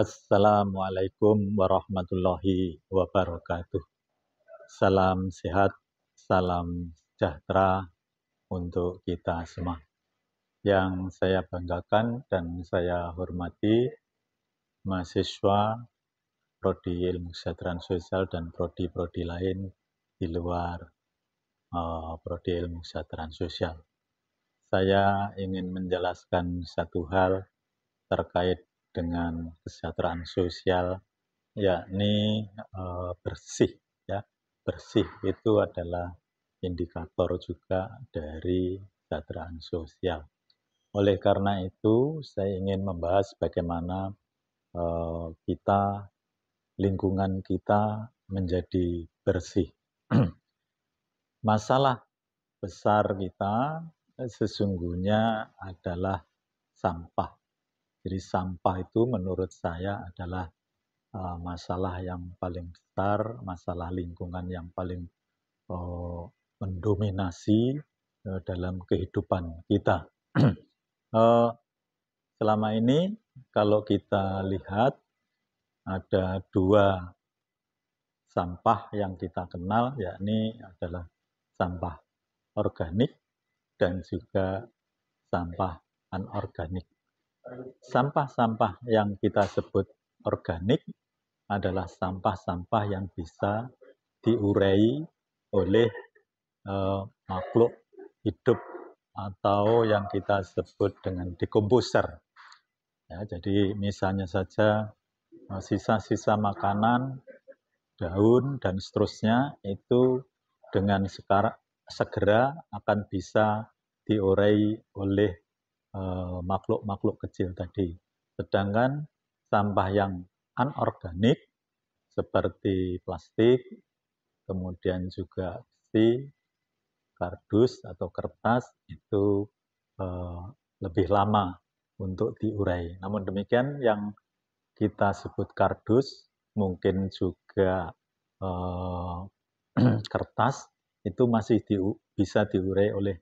Assalamualaikum warahmatullahi wabarakatuh. Salam sehat, salam sejahtera untuk kita semua. Yang saya banggakan dan saya hormati mahasiswa Prodi Ilmu Kesejahteraan Sosial dan prodi-prodi lain di luar Prodi Ilmu Kesejahteraan Sosial. Saya ingin menjelaskan satu hal terkait dengan kesejahteraan sosial, yakni bersih. Ya, bersih itu adalah indikator juga dari kesejahteraan sosial. Oleh karena itu, saya ingin membahas bagaimana lingkungan kita menjadi bersih. Masalah besar kita sesungguhnya adalah sampah. Jadi sampah itu menurut saya adalah masalah yang paling besar, masalah lingkungan yang paling mendominasi dalam kehidupan kita. Selama ini kalau kita lihat ada dua sampah yang kita kenal, yakni adalah sampah organik dan juga sampah anorganik. Sampah-sampah yang kita sebut organik adalah sampah-sampah yang bisa diurai oleh makhluk hidup atau yang kita sebut dengan dekomposer. Ya, jadi misalnya saja sisa-sisa makanan, daun dan seterusnya itu dengan segera akan bisa diurai oleh makhluk-makhluk kecil tadi. Sedangkan sampah yang anorganik seperti plastik, kemudian juga besi, kardus atau kertas itu lebih lama untuk diurai. Namun demikian yang kita sebut kardus, mungkin juga kertas itu masih bisa diurai oleh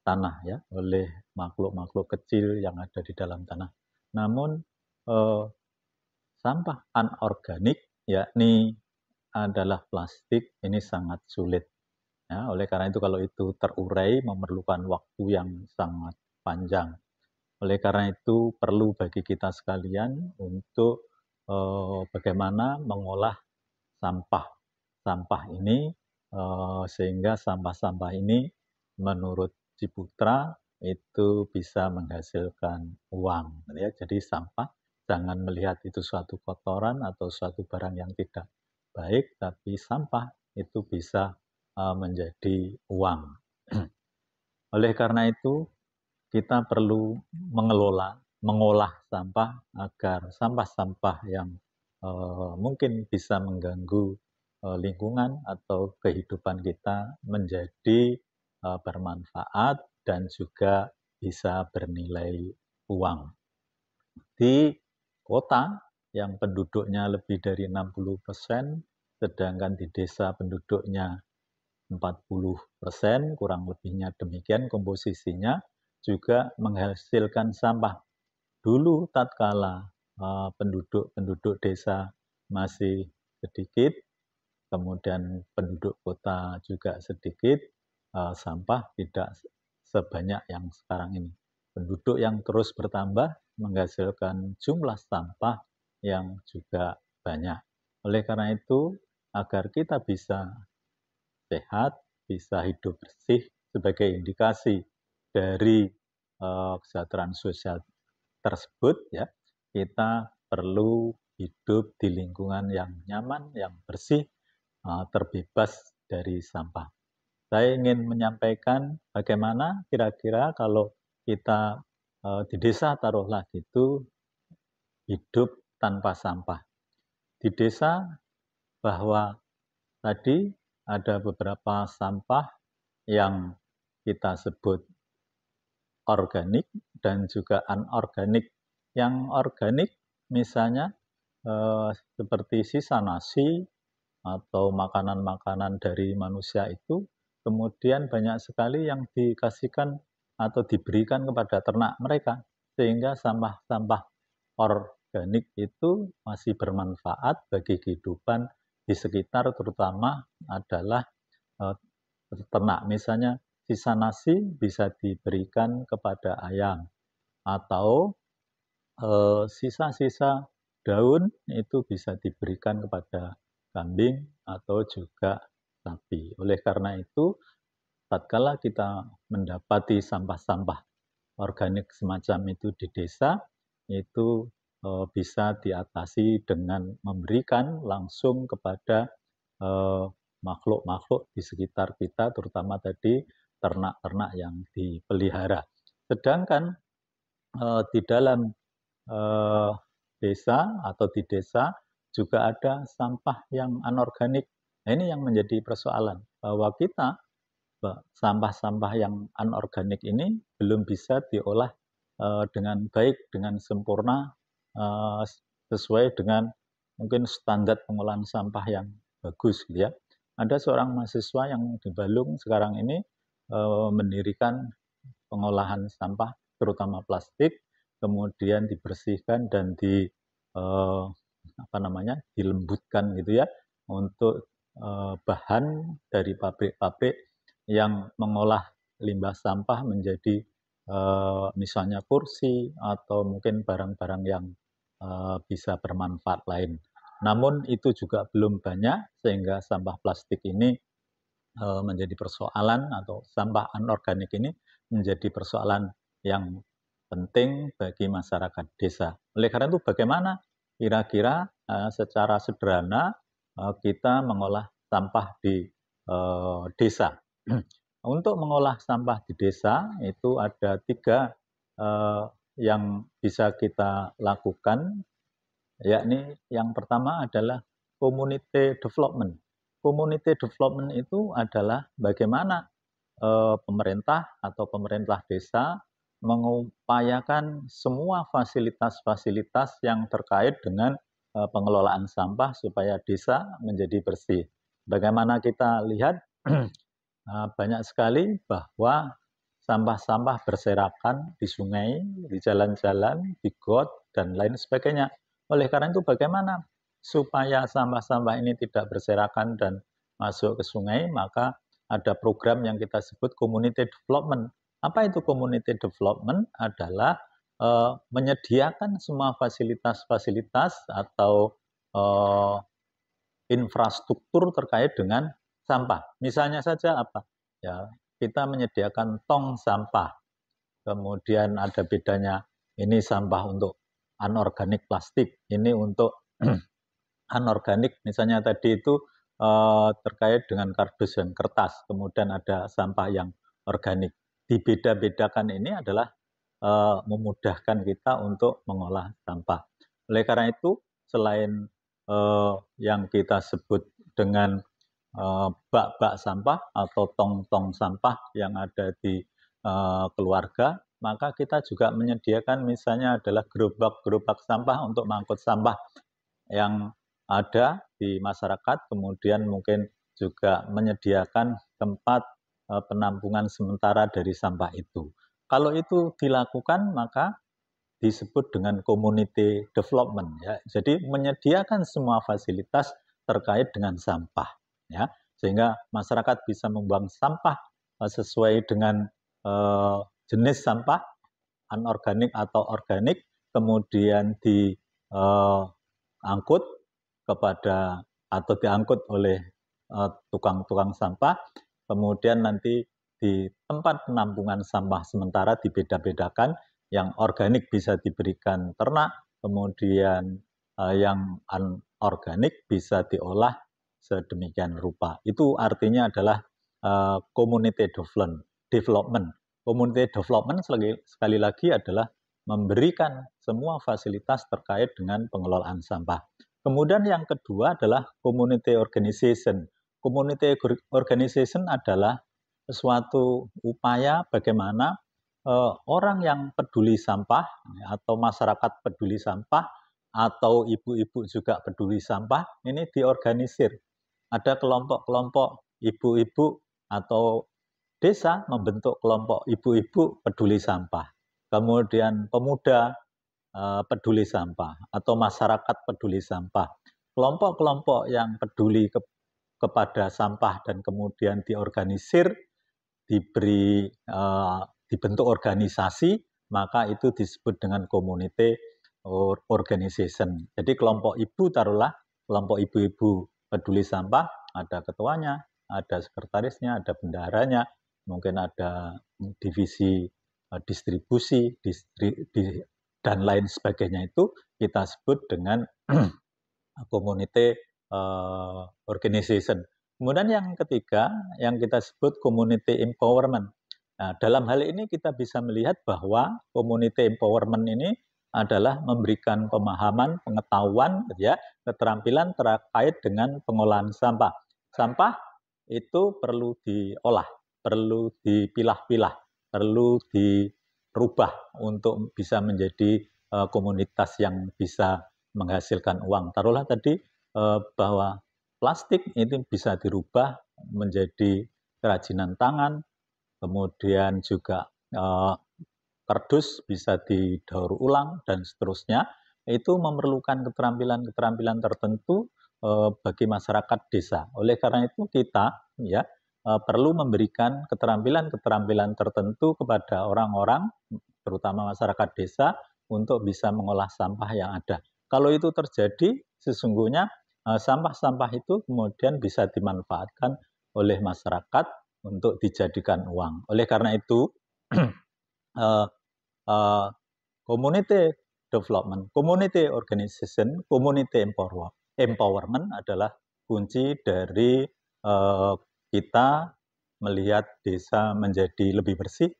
tanah, ya, oleh makhluk-makhluk kecil yang ada di dalam tanah. Namun sampah anorganik, yakni adalah plastik, ini sangat sulit. Ya, oleh karena itu kalau itu terurai memerlukan waktu yang sangat panjang. Oleh karena itu perlu bagi kita sekalian untuk bagaimana mengolah sampah ini sehingga sampah-sampah ini menurut Ciputra itu bisa menghasilkan uang. Ya, jadi sampah jangan melihat itu suatu kotoran atau suatu barang yang tidak baik, tapi sampah itu bisa menjadi uang. Oleh karena itu kita perlu mengolah sampah agar sampah-sampah yang mungkin bisa mengganggu lingkungan atau kehidupan kita menjadi bermanfaat dan juga bisa bernilai uang. Di kota yang penduduknya lebih dari 60%, sedangkan di desa penduduknya 40%, kurang lebihnya demikian komposisinya, juga menghasilkan sampah. Dulu tatkala penduduk desa masih sedikit, kemudian penduduk kota juga sedikit, sampah tidak sebanyak yang sekarang ini. Penduduk yang terus bertambah menghasilkan jumlah sampah yang juga banyak. Oleh karena itu, agar kita bisa sehat, bisa hidup bersih sebagai indikasi dari kesejahteraan sosial tersebut, ya, kita perlu hidup di lingkungan yang nyaman, yang bersih, terbebas dari sampah. Saya ingin menyampaikan bagaimana kira-kira kalau kita di desa taruhlah gitu hidup tanpa sampah. Di desa bahwa tadi ada beberapa sampah yang kita sebut organik dan juga anorganik. Yang organik misalnya seperti sisa nasi, atau makanan-makanan dari manusia itu kemudian banyak sekali yang dikasihkan atau diberikan kepada ternak mereka, sehingga sampah-sampah organik itu masih bermanfaat bagi kehidupan di sekitar, terutama adalah ternak. Misalnya sisa nasi bisa diberikan kepada ayam, atau sisa-sisa daun itu bisa diberikan kepada kambing atau juga sapi. Oleh karena itu, tatkala kita mendapati sampah-sampah organik semacam itu di desa, itu bisa diatasi dengan memberikan langsung kepada makhluk-makhluk di sekitar kita, terutama tadi ternak-ternak yang dipelihara. Sedangkan di dalam desa atau di desa juga ada sampah yang anorganik. Nah, ini yang menjadi persoalan, bahwa kita sampah-sampah yang anorganik ini belum bisa diolah dengan baik, dengan sempurna, sesuai dengan mungkin standar pengolahan sampah yang bagus, gitu ya. Ada seorang mahasiswa yang di Bandung sekarang ini mendirikan pengolahan sampah, terutama plastik, kemudian dibersihkan dan dilembutkan gitu ya, untuk bahan dari pabrik-pabrik yang mengolah limbah sampah menjadi misalnya kursi atau mungkin barang-barang yang bisa bermanfaat lain. Namun itu juga belum banyak, sehingga sampah plastik ini menjadi persoalan, atau sampah anorganik ini menjadi persoalan yang penting bagi masyarakat desa. Oleh karena itu, bagaimana kira-kira secara sederhana kita mengolah sampah di desa? Untuk mengolah sampah di desa itu ada 3 yang bisa kita lakukan, yakni yang pertama adalah community development. Community development itu adalah bagaimana pemerintah atau pemerintah desa mengupayakan semua fasilitas-fasilitas yang terkait dengan pengelolaan sampah supaya desa menjadi bersih. Bagaimana kita lihat banyak sekali bahwa sampah-sampah berserakan di sungai, di jalan-jalan, di got, dan lain sebagainya. Oleh karena itu, bagaimana supaya sampah-sampah ini tidak berserakan dan masuk ke sungai? Maka ada program yang kita sebut community development. Apa itu community development? Adalah menyediakan semua fasilitas-fasilitas atau infrastruktur terkait dengan sampah. Misalnya saja apa? Ya, kita menyediakan tong sampah. Kemudian ada bedanya, ini sampah untuk anorganik plastik, ini untuk anorganik, misalnya tadi itu terkait dengan kardus dan kertas. Kemudian ada sampah yang organik. Dibeda-bedakan ini adalah memudahkan kita untuk mengolah sampah. Oleh karena itu, selain yang kita sebut dengan bak-bak sampah atau tong-tong sampah yang ada di keluarga, maka kita juga menyediakan misalnya adalah gerobak-gerobak sampah untuk mengangkut sampah yang ada di masyarakat, kemudian mungkin juga menyediakan tempat penampungan sementara dari sampah itu. Kalau itu dilakukan, maka disebut dengan community development, ya. Jadi menyediakan semua fasilitas terkait dengan sampah, ya, sehingga masyarakat bisa membuang sampah sesuai dengan jenis sampah anorganik atau organik, kemudian diangkut kepada atau diangkut oleh tukang-tukang sampah, kemudian nanti di tempat penampungan sampah sementara dibeda-bedakan, yang organik bisa diberikan ternak, kemudian yang anorganik bisa diolah sedemikian rupa. Itu artinya adalah community development. Community development sekali lagi adalah memberikan semua fasilitas terkait dengan pengelolaan sampah. Kemudian yang kedua adalah community organization. Community organization adalah suatu upaya bagaimana orang yang peduli sampah atau masyarakat peduli sampah atau ibu-ibu juga peduli sampah ini diorganisir. Ada kelompok-kelompok ibu-ibu atau desa membentuk kelompok ibu-ibu peduli sampah. Kemudian pemuda peduli sampah atau masyarakat peduli sampah. Kelompok-kelompok yang peduli kepada sampah dan kemudian diorganisir, dibentuk organisasi, maka itu disebut dengan community organization. Jadi kelompok ibu, taruhlah kelompok ibu-ibu peduli sampah, ada ketuanya, ada sekretarisnya, ada bendaharanya, mungkin ada divisi distribusi, dan lain sebagainya, itu kita sebut dengan community organization. Kemudian yang ketiga, yang kita sebut community empowerment. Nah, dalam hal ini kita bisa melihat bahwa community empowerment ini adalah memberikan pemahaman, pengetahuan, ya, keterampilan terkait dengan pengolahan sampah. Sampah itu perlu diolah, perlu dipilah-pilah, perlu dirubah untuk bisa menjadi komunitas yang bisa menghasilkan uang. Taruhlah tadi bahwa plastik itu bisa dirubah menjadi kerajinan tangan, kemudian juga kardus bisa didaur ulang dan seterusnya. Itu memerlukan keterampilan-keterampilan tertentu bagi masyarakat desa. Oleh karena itu kita ya perlu memberikan keterampilan-keterampilan tertentu kepada orang-orang, terutama masyarakat desa, untuk bisa mengolah sampah yang ada. Kalau itu terjadi, sesungguhnya sampah-sampah itu kemudian bisa dimanfaatkan oleh masyarakat untuk dijadikan uang. Oleh karena itu, community development, community organization, community empowerment adalah kunci dari kita melihat desa menjadi lebih bersih,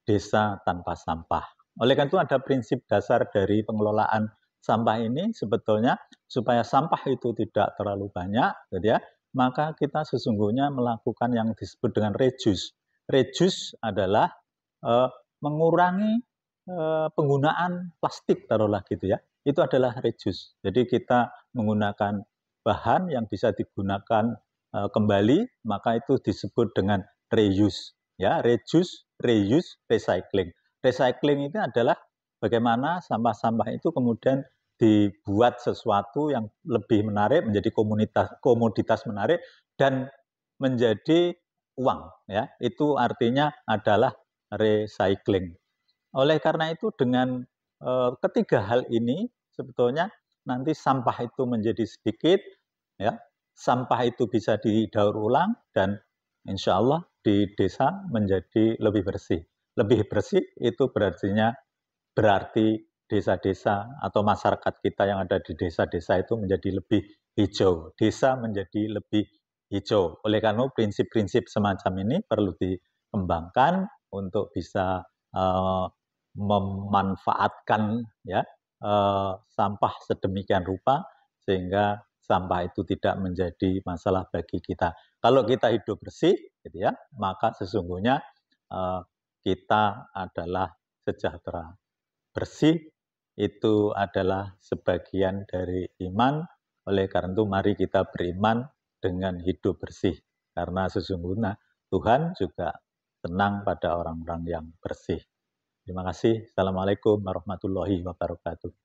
desa tanpa sampah. Oleh karena itu ada prinsip dasar dari pengelolaan sampah ini sebetulnya supaya sampah itu tidak terlalu banyak, gitu ya, maka kita sesungguhnya melakukan yang disebut dengan reduce. Reduce adalah mengurangi penggunaan plastik, taruhlah gitu ya. Itu adalah reduce. Jadi kita menggunakan bahan yang bisa digunakan kembali, maka itu disebut dengan reuse. Ya, reduce, reuse, recycling. Recycling itu adalah bagaimana sampah-sampah itu kemudian dibuat sesuatu yang lebih menarik, menjadi komoditas menarik dan menjadi uang. Ya, itu artinya adalah recycling. Oleh karena itu dengan ketiga hal ini sebetulnya nanti sampah itu menjadi sedikit, ya, sampah itu bisa didaur ulang dan insya Allah di desa menjadi lebih bersih. Lebih bersih itu berarti desa-desa atau masyarakat kita yang ada di desa-desa itu menjadi lebih hijau. Desa menjadi lebih hijau. Oleh karena itu prinsip-prinsip semacam ini perlu dikembangkan untuk bisa memanfaatkan ya sampah sedemikian rupa sehingga sampah itu tidak menjadi masalah bagi kita. Kalau kita hidup bersih, gitu ya, maka sesungguhnya kita adalah sejahtera. Bersih itu adalah sebagian dari iman. Oleh karena itu mari kita beriman dengan hidup bersih. Karena sesungguhnya Tuhan juga senang pada orang-orang yang bersih. Terima kasih. Assalamualaikum warahmatullahi wabarakatuh.